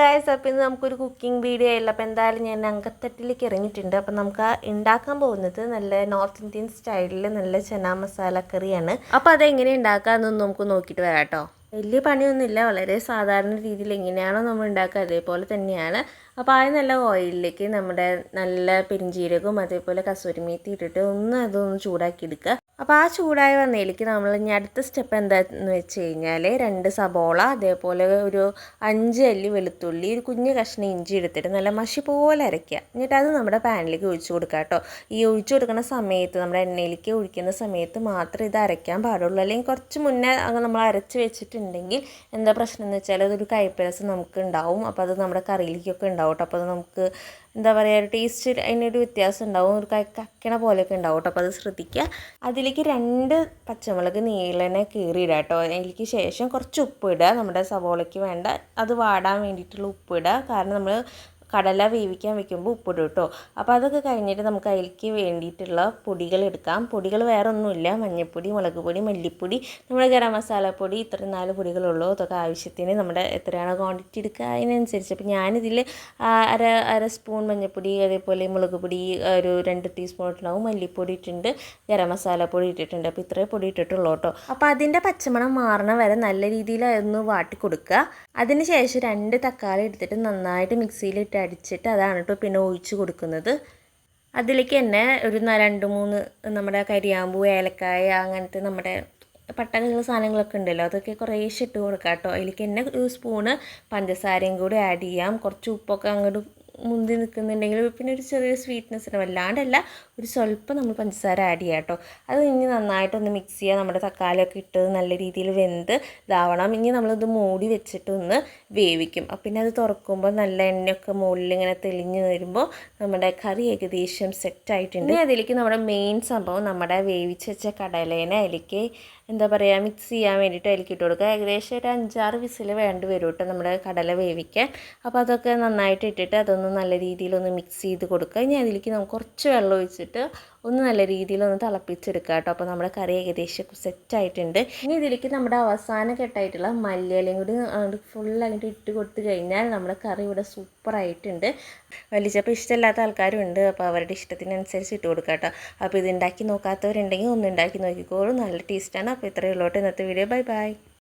Guys, അപ്പോൾ ഇന്ന് നമുക്കൊരു കുക്കിംഗ് വീഡിയോ ആയില്ല. അപ്പോൾ എന്തായാലും ഞാൻ അങ്കത്തട്ടിലേക്ക് ഇറങ്ങിയിട്ടുണ്ട്. അപ്പോൾ നമുക്ക് ഉണ്ടാക്കാൻ പോകുന്നത് നല്ല നോർത്ത് ഇന്ത്യൻ സ്റ്റൈലിൽ നല്ല ചന മസാല കറിയാണ്. അപ്പോൾ അതെങ്ങനെ ഉണ്ടാക്കാമെന്നൊന്ന് നമുക്ക് നോക്കിയിട്ട് വരാം കേട്ടോ. വലിയ പണിയൊന്നുമില്ല, വളരെ സാധാരണ രീതിയിൽ എങ്ങനെയാണോ നമ്മൾ ഉണ്ടാക്കുക അതേപോലെ തന്നെയാണ്. അപ്പോൾ ആദ്യം നല്ല ഓയിലിലേക്ക് നമ്മുടെ നല്ല പെരിഞ്ചീരകവും അതേപോലെ കസൂരി മേത്തി ഇട്ടിട്ട് അതൊന്ന് ചൂടാക്കി എടുക്കുക. അപ്പോൾ ആ ചൂടായി വന്നതിലേക്ക് നമ്മൾ ഇനി അടുത്ത സ്റ്റെപ്പ് എന്താണെന്ന് വെച്ച് കഴിഞ്ഞാൽ 2 സബോള, അതേപോലെ ഒരു 5 അല്ലി വെളുത്തുള്ളി, ഒരു കുഞ്ഞ് കഷ്ണം ഇഞ്ചി എടുത്തിട്ട് നല്ല മഷി പോലെ അരയ്ക്കുക. എന്നിട്ട് അത് നമ്മുടെ പാനിലേക്ക് ഒഴിച്ച് കൊടുക്കുക കേട്ടോ. ഈ ഒഴിച്ച് കൊടുക്കുന്ന സമയത്ത് നമ്മുടെ എണ്ണയിലേക്ക് ഒഴിക്കുന്ന സമയത്ത് മാത്രമേ ഇത് അരയ്ക്കാൻ പാടുള്ളൂ. അല്ലെങ്കിൽ കുറച്ച് മുന്നേ നമ്മൾ അരച്ച് വെച്ചിട്ടുണ്ടെങ്കിൽ എന്താ പ്രശ്നം എന്ന് വെച്ചാൽ അതൊരു കയ്പ്പ് നമുക്ക് ഉണ്ടാവും. അപ്പോൾ അത് നമ്മുടെ കറിയിലേക്കൊക്കെ ഉണ്ടാവും കേട്ടോ. അപ്പോൾ അത് നമുക്ക് എന്താ പറയുക, ഒരു ടേസ്റ്റ് അതിനൊരു വ്യത്യാസം ഉണ്ടാവും, ഒരു കക്കണ പോലെയൊക്കെ ഉണ്ടാവും കേട്ടോ. അപ്പോൾ അത് ശ്രദ്ധിക്കുക. അതിലേക്ക് 2 പച്ചമുളക് നീളനെ കീറിയിടുക കേട്ടോ. അതിലേക്ക് ശേഷം കുറച്ച് ഉപ്പ് ഇടുക, നമ്മുടെ സവോളയ്ക്ക് വേണ്ട അത് വാടാൻ വേണ്ടിയിട്ടുള്ള ഉപ്പ് ഇടുക. കാരണം നമ്മൾ കടല വേവിക്കാൻ വെക്കുമ്പോൾ ഉപ്പിടും കേട്ടോ. അപ്പോൾ അതൊക്കെ കഴിഞ്ഞിട്ട് നമുക്ക് അതിലേക്ക് വേണ്ടിയിട്ടുള്ള പൊടികൾ എടുക്കാം. പൊടികൾ വേറെ ഒന്നുമില്ല, മഞ്ഞൾപ്പൊടി, മുളക് പൊടി, മല്ലിപ്പൊടി, നമ്മുടെ ഗരം മസാലപ്പൊടി, ഇത്രയും 4 പൊടികളുള്ളൂ. അതൊക്കെ ആവശ്യത്തിന് നമ്മുടെ എത്രയാണോ ക്വാണ്ടിറ്റി എടുക്കുക അതിനനുസരിച്ച്. അപ്പോൾ ഞാനിതിൽ അര സ്പൂൺ മഞ്ഞൾപ്പൊടി, അതേപോലെ മുളക് പൊടി ഒരു 2 ടീസ്പൂൺ ഇട്ടുണ്ടാവും, മല്ലിപ്പൊടി ഇട്ടിട്ടുണ്ട്, ഗരം മസാലപ്പൊടി ഇട്ടിട്ടുണ്ട്. അപ്പോൾ ഇത്രയും പൊടി ഇട്ടിട്ടുള്ളൂ കേട്ടോ. അപ്പോൾ അതിൻ്റെ പച്ചമണം മാറണ വരെ നല്ല രീതിയിൽ അതൊന്ന് വാട്ടി കൊടുക്കുക. അതിന് ശേഷം 2 തക്കാളി എടുത്തിട്ട് നന്നായിട്ട് മിക്സിയിലിട്ട് അടിച്ചിട്ട് അതാണ് കേട്ടോ പിന്നെ ഒഴിച്ച് കൊടുക്കുന്നത്. അതിലേക്ക് തന്നെ ഒരു 2-3 നമ്മുടെ കരിയാമ്പൂ, ഏലക്കായ, അങ്ങനത്തെ നമ്മുടെ പട്ടകളുള്ള സാധനങ്ങളൊക്കെ ഉണ്ടല്ലോ, അതൊക്കെ കുറേശ്ശെ ഇട്ട് കൊടുക്കാം കേട്ടോ. അതിലേക്ക് തന്നെ ഒരു സ്പൂണ് പഞ്ചസാരയും കൂടി ആഡ് ചെയ്യാം. കുറച്ച് ഉപ്പൊക്കെ അങ്ങോട്ട് മുന്തി നിൽക്കുന്നുണ്ടെങ്കിൽ പിന്നെ ഒരു ചെറിയ സ്വീറ്റ്നെസ്സിന് വല്ലാണ്ടല്ല, ഒരു സ്വല്പം നമ്മൾ പഞ്ചസാര ആഡ് ചെയ്യാം കേട്ടോ. അത് ഇനി നന്നായിട്ടൊന്ന് മിക്സ് ചെയ്യുക. നമ്മുടെ തക്കാളിയൊക്കെ ഇട്ട് നല്ല രീതിയിൽ വെന്ത് ഇതാവണം. ഇനി നമ്മളിത് മൂടി വെച്ചിട്ടൊന്ന് വേവിക്കും. അപ്പം പിന്നെ അത് തുറക്കുമ്പോൾ നല്ല എണ്ണയൊക്കെ മുകളിൽ ഇങ്ങനെ തെളിഞ്ഞ് വരുമ്പോൾ നമ്മുടെ കറി ഏകദേശം സെറ്റായിട്ടുണ്ട്. ഇനി അതിലേക്ക് നമ്മുടെ മെയിൻ സംഭവം നമ്മുടെ വേവിച്ച് വെച്ച കടലേനെ അതിലേക്ക് എന്താ പറയുക മിക്സ് ചെയ്യാൻ വേണ്ടിയിട്ട് അതിലേക്ക് ഇട്ട് കൊടുക്കുക. ഏകദേശം ഒരു 5-6 വിസിൽ വേണ്ടി വരും കേട്ടോ നമ്മുടെ കടല വേവിക്കാൻ. അപ്പോൾ അതൊക്കെ നന്നായിട്ട് ഇട്ടിട്ട് അതൊന്ന് നല്ല രീതിയിലൊന്ന് മിക്സ് ചെയ്ത് കൊടുക്കുക. ഇനി അതിലേക്ക് നമുക്ക് കുറച്ച് വെള്ളം ഒഴിച്ചിട്ട് ഒന്ന് നല്ല രീതിയിലൊന്ന് തിളപ്പിച്ചെടുക്കുക കേട്ടോ. അപ്പോൾ നമ്മുടെ കറി ഏകദേശം സെറ്റായിട്ടുണ്ട്. ഇനി ഇതിലേക്ക് നമ്മുടെ അവസാനം കെട്ടായിട്ടുള്ള മല്ലിയിലയും കൂടി ഫുള്ളായിട്ട് ഇട്ട് കൊടുത്ത് കഴിഞ്ഞാൽ നമ്മുടെ കറി ഇവിടെ സൂപ്പറായിട്ടുണ്ട്. വലിച്ചപ്പോൾ ഇഷ്ടമില്ലാത്ത ആൾക്കാരും ഉണ്ട്, അപ്പോൾ അവരുടെ ഇഷ്ടത്തിനനുസരിച്ച് ഇട്ട് കൊടുക്കുക കേട്ടോ. അപ്പോൾ ഇത് ഉണ്ടാക്കി നോക്കാത്തവരുണ്ടെങ്കിൽ ഒന്ന് ഉണ്ടാക്കി നോക്കിക്കോളൂ, നല്ല ടേസ്റ്റാണ്. അപ്പോൾ ഇത്രയേ ഉള്ളൂ ഇന്നത്തെ വീഡിയോ. Bye bye.